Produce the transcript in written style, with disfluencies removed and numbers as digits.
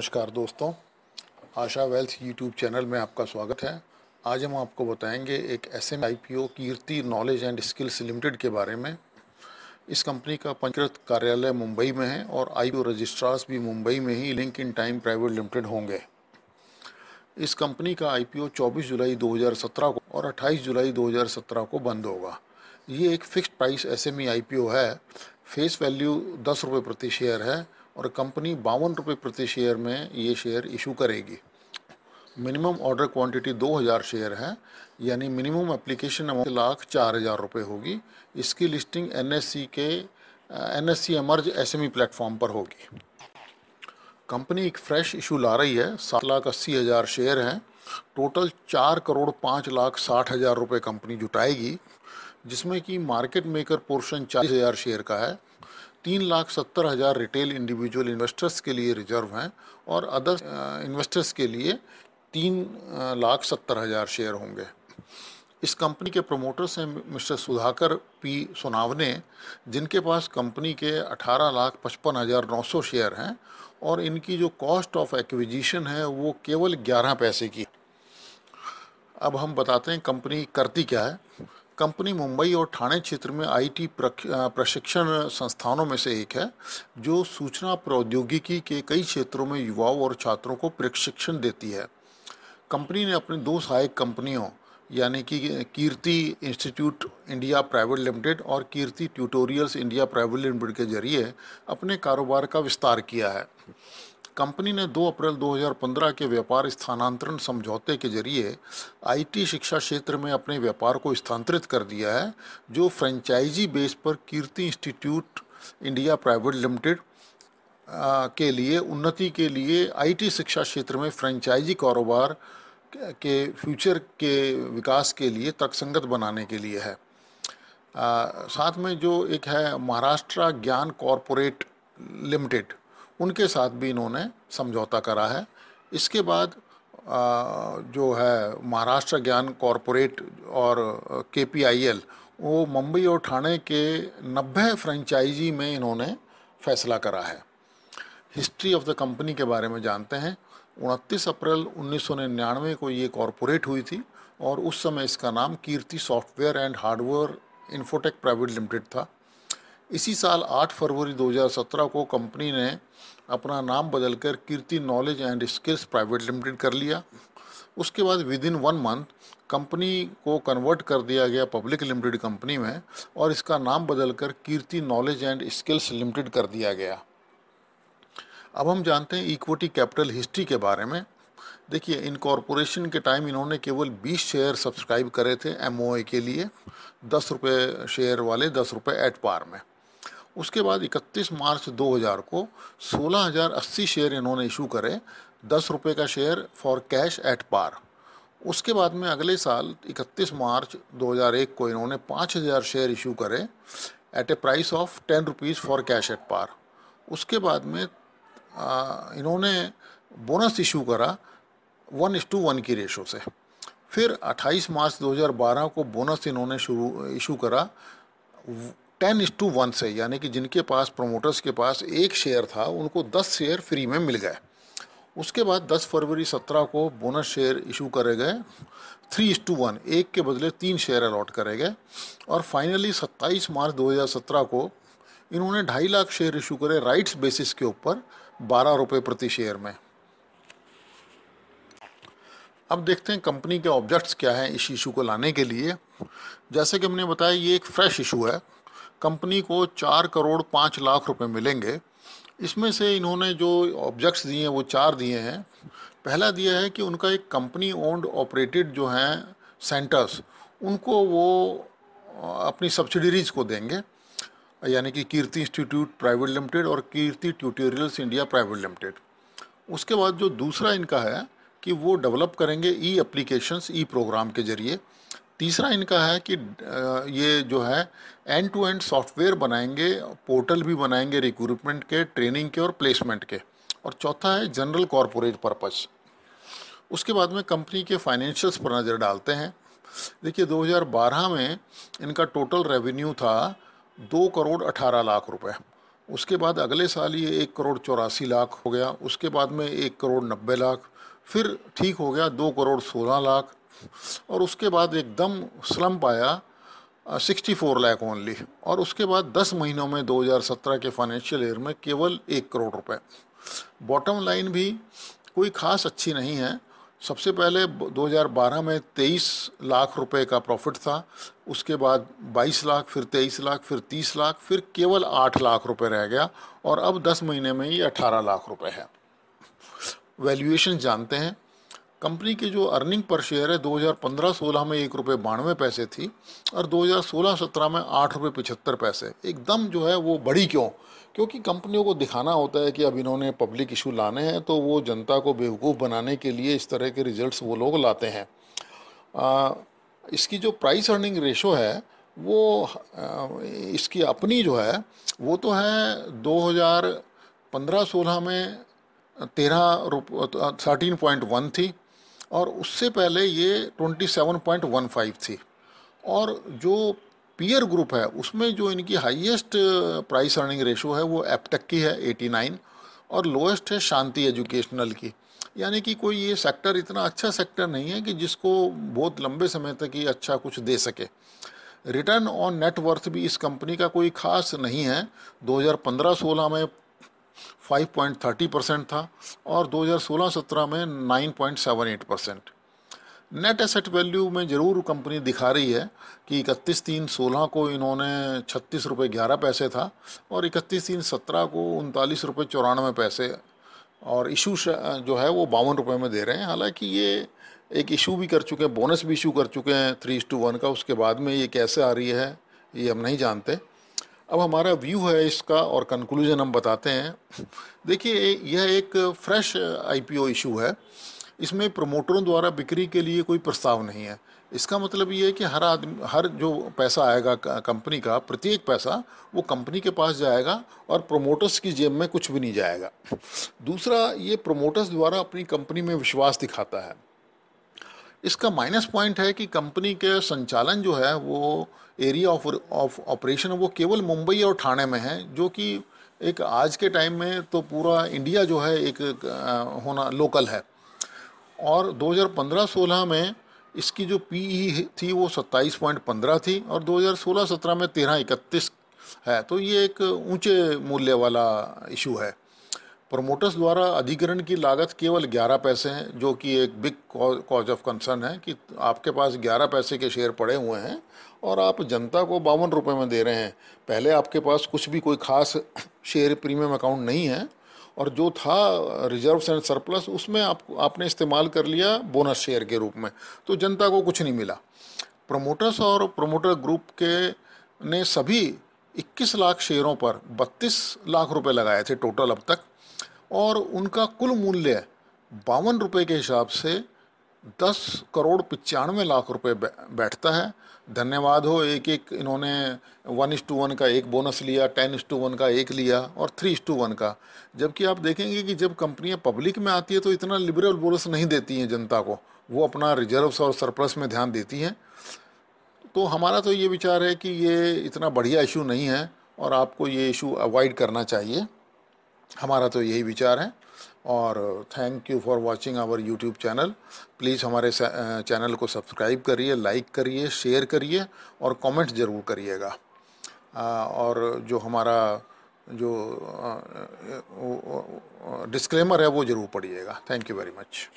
नमस्कार दोस्तों, आशा wealth YouTube channel में आपका स्वागत है। आज हम आपको बताएंगे एक SME IPO Kirti knowledge and skills limited के बारे में। इस कंपनी का पंजीकृत कार्यालय मुंबई में है और आईपीओ रजिस्ट्रार्स भी मुंबई में ही Link Intime private limited होंगे। इस कंपनी का आईपीओ 24 जुलाई 2017 को और 28 जुलाई 2017 को बंद होगा। ये एक फिक्स्ड प्राइस एसएमई आईपीओ है। फेस वैल्यू 10 रुपये प्रति शेयर है और कंपनी 52 रुपये प्रति शेयर में ये शेयर इशू करेगी। मिनिमम ऑर्डर क्वांटिटी 2000 शेयर है, यानी मिनिमम एप्लीकेशन अमाउंट 1,04,000 रुपये होगी। इसकी listing NSC emerge SME platform पर होगी। कंपनी एक फ्रेश इशू ला रही है। 7,80,000 शेयर हैं। टोटल 4,05,60,000 रुपये कंपनी जुटाएगी, जिसमें कि मार्केट मेकर पोर्शन 40,000 शेयर का है। 3,70,000 रिटेल इंडिविजुअल इन्वेस्टर्स के लिए रिजर्व हैं और अदर इन्वेस्टर्स के लिए 3,70,000 शेयर होंगे। इस कंपनी के प्रमोटर्स हैं मिस्टर सुधाकर पी सोनावने, जिनके पास कंपनी के 18,55,900 शेयर हैं और इनकी जो कॉस्ट ऑफ एक्विजिशन है वो केवल 11 पैसे की। अब हम बताते हैं कंपनी करती क्या है। कंपनी मुंबई और ठाणे क्षेत्र में आईटी प्रशिक्षण संस्थानों में से एक है, जो सूचना प्रौद्योगिकी के कई क्षेत्रों में युवाओं और छात्रों को प्रशिक्षण देती है। कंपनी ने अपनी दो सहायक कंपनियों यानी कि कीर्ति इंस्टीट्यूट इंडिया प्राइवेट लिमिटेड और कीर्ति ट्यूटोरियल्स इंडिया प्राइवेट लिमिटेड के जरिए अपने कारोबार का विस्तार किया है। कंपनी ने 2 अप्रैल 2015 के व्यापार स्थानांतरण समझौते के जरिए आईटी शिक्षा क्षेत्र में अपने व्यापार को स्थानांतरित कर दिया है, जो फ्रेंचाइजी बेस पर कीर्ति इंस्टीट्यूट इंडिया प्राइवेट लिमिटेड के लिए उन्नति के लिए आईटी शिक्षा क्षेत्र में फ्रेंचाइजी कारोबार के फ्यूचर के विकास के लिए तर्कसंगत बनाने के लिए है। साथ में जो एक है महाराष्ट्र ज्ञान कॉरपोरेट लिमिटेड, उनके साथ भी इन्होंने समझौता करा है। इसके बाद जो है महाराष्ट्र ज्ञान कॉरपोरेट और केपीआईएल, वो मुंबई और ठाणे के 90 फ्रेंचाइजी में इन्होंने फैसला करा है। हिस्ट्री ऑफ द कंपनी के बारे में जानते हैं। 29 अप्रैल 1999 को ये कॉरपोरेट हुई थी और उस समय इसका नाम Kirti software and hardware infotech private limited था। इसी साल 8 फरवरी 2017 को कंपनी ने अपना नाम बदलकर Kirti knowledge and skills private limited कर लिया। उसके बाद विद इन 1 मंथ कंपनी को कन्वर्ट कर दिया गया पब्लिक लिमिटेड कंपनी में और इसका नाम बदलकर Kirti knowledge and skills limited कर दिया गया। अब हम जानते हैं इक्विटी कैपिटल हिस्ट्री के बारे में। देखिए, इनकॉर्पोरेशन के टाइम इन्होंने केवल 20 शेयर सब्सक्राइब करे थे एमओए के लिए, 10 रुपये शेयर वाले, 10 रुपये एट पार में। उसके बाद 31 मार्च 2000 को 16,080 शेयर इन्होंने इशू करे, 10 रुपये का share for cash at par. उसके बाद में अगले साल 31 मार्च 2001 को इन्होंने 5,000 शेयर इशू करे at a price of 10 rupees for cash at par. उसके बाद में इन्होंने बोनस इशू करा 1:1 की रेशो से। फिर 28 मार्च 2012 को बोनस इन्होंने इशू करा 10:1 से, यानी कि जिनके पास प्रमोटर्स के पास एक शेयर था उनको 10 शेयर फ्री में मिल गए। उसके बाद 10 फरवरी 17 को बोनस शेयर इशू करे गए 3:1, एक के बदले 3 शेयर अलॉट करे गए। और फाइनली 27 मार्च 2017 को इन्होंने 2.5 लाख शेयर इशू करे राइट्स बेसिस के ऊपर 12 रुपये प्रति शेयर में। अब देखते हैं कंपनी के ऑब्जेक्ट्स क्या हैं इस इशू को लाने के लिए। जैसे कि हमने बताया, ये एक फ्रेश इशू है। कंपनी को 4,05,00,000 रुपये मिलेंगे। इसमें से इन्होंने जो ऑब्जेक्ट्स दिए हैं वो 4 दिए हैं। पहला दिया है कि उनका एक कंपनी ओन्ड ऑपरेटेड जो हैं सेंटर्स, उनको वो अपनी सब्सिडरीज को देंगे, यानी कि कीर्ति इंस्टीट्यूट प्राइवेट लिमिटेड और कीर्ति ट्यूटोरियल्स इंडिया प्राइवेट लिमिटेड। उसके बाद जो दूसरा इनका है कि वो डेवलप करेंगे ई एप्लीकेशंस, ई प्रोग्राम के जरिए। तीसरा इनका है कि ये जो है एंड टू एंड सॉफ्टवेयर बनाएंगे, पोर्टल भी बनाएंगे रिक्रूटमेंट के, ट्रेनिंग के और प्लेसमेंट के। और चौथा है जनरल कॉरपोरेट पर्पस। उसके बाद में कंपनी के फाइनेंशियल्स पर नज़र डालते हैं। देखिए, 2012 में इनका टोटल रेवेन्यू था 2,18,00,000 रुपये उसके बाद अगले साल ये 1,84,00,000 हो गया, उसके बाद में 1,90,00,000, फिर ठीक हो गया 2,16,00,000, और उसके बाद एकदम स्लम्प आया 64 लाख ओनली, और उसके बाद 10 महीनों में 2017 के फाइनेंशियल ईयर में केवल 1 करोड़ रुपए। बॉटम लाइन भी कोई खास अच्छी नहीं है। सबसे पहले 2012 में 23 लाख रुपए का प्रॉफिट था, उसके बाद 22 लाख, फिर 23 लाख, फिर 30 लाख, फिर केवल 8 लाख रुपए रह गया, और अब 10 महीने में ये 18 लाख रुपए है। वैल्यूएशन जानते हैं। कंपनी की जो अर्निंग पर शेयर है 2015-16 में 1 रुपये 92 पैसे थी, और 2016-17 में 8 रुपये 75 पैसे। एकदम जो है वो बढ़ी क्यों? क्योंकि कंपनियों को दिखाना होता है कि अब इन्होंने पब्लिक इशू लाने हैं, तो वो जनता को बेवकूफ़ बनाने के लिए इस तरह के रिजल्ट्स वो लोग लाते हैं। इसकी जो प्राइस अर्निंग रेशो है वो इसकी अपनी जो है वो तो है 2015-16 में 13.1 थी, और उससे पहले ये 27.15 थी। और जो पीयर ग्रुप है उसमें जो इनकी हाईएस्ट प्राइस अर्निंग रेशो है वो एपटेक की है 89, और लोएस्ट है शांति एजुकेशनल की। यानी कि कोई ये सेक्टर इतना अच्छा सेक्टर नहीं है कि जिसको बहुत लंबे समय तक ये अच्छा कुछ दे सके। रिटर्न ऑन नेट वर्थ भी इस कंपनी का कोई खास नहीं है। 2015-16 में 5.30% था, और 2016-17 में 9.78%। नेट एसेट वैल्यू में ज़रूर कंपनी दिखा रही है कि 31/3/16 को इन्होंने 36 रुपये 11 पैसे था, और 31/3/17 को 39 रुपये 94 पैसे, और इशू जो है वो 52 रुपये में दे रहे हैं। हालांकि ये एक इशू भी कर चुके हैं, बोनस भी इशू कर चुके हैं 3:1 का। उसके बाद में ये कैसे आ रही है ये हम नहीं जानते। अब हमारा व्यू है इसका, और कंक्लूजन हम बताते हैं। देखिए, यह एक फ्रेश आईपीओ इशू है। इसमें प्रमोटरों द्वारा बिक्री के लिए कोई प्रस्ताव नहीं है। इसका मतलब ये है कि हर आदमी, हर जो पैसा आएगा कंपनी का, प्रत्येक पैसा वो कंपनी के पास जाएगा, और प्रोमोटर्स की जेब में कुछ भी नहीं जाएगा। दूसरा, ये प्रोमोटर्स द्वारा अपनी कंपनी में विश्वास दिखाता है। इसका माइनस पॉइंट है कि कंपनी के संचालन जो है वो एरिया ऑफ ऑपरेशन वो केवल मुंबई और ठाणे में है, जो कि एक आज के टाइम में तो पूरा इंडिया जो है एक होना लोकल है। और 2015-16 में इसकी जो पीई थी वो 27.15 थी, और 2016-17 में 13.31 है। तो ये एक ऊंचे मूल्य वाला इशू है। प्रमोटर्स द्वारा अधिग्रहण की लागत केवल 11 पैसे हैं, जो कि एक बिग कॉज ऑफ कंसर्न है कि आपके पास 11 पैसे के शेयर पड़े हुए हैं, और आप जनता को 52 रुपये में दे रहे हैं। पहले आपके पास कुछ भी कोई खास शेयर प्रीमियम अकाउंट नहीं है, और जो था रिजर्व्स एंड सरप्लस उसमें आपने इस्तेमाल कर लिया बोनस शेयर के रूप में, तो जनता को कुछ नहीं मिला। प्रमोटर्स और प्रमोटर ग्रुप के ने सभी 21 लाख शेयरों पर 32 लाख रुपए लगाए थे टोटल अब तक, और उनका कुल मूल्य 52 रुपये के हिसाब से 10,95,00,000 रुपए बैठता है। धन्यवाद हो, एक एक इन्होंने 1:1 का एक बोनस लिया, 10:1 का एक लिया, और 3:1 का। जबकि आप देखेंगे कि जब कंपनियां पब्लिक में आती है तो इतना लिबरल बोनस नहीं देती हैं जनता को, वो अपना रिजर्व्स और सरप्लस में ध्यान देती हैं। तो हमारा तो ये विचार है कि ये इतना बढ़िया इशू नहीं है, और आपको ये इशू अवॉइड करना चाहिए। हमारा तो यही विचार है। और thank you for watching our YouTube channel. Please हमारे चैनल को सब्सक्राइब करिए, लाइक करिए, शेयर करिए, और कमेंट ज़रूर करिएगा। और जो हमारा जो डिस्क्लेमर है वो ज़रूर पढ़िएगा। Thank you very much.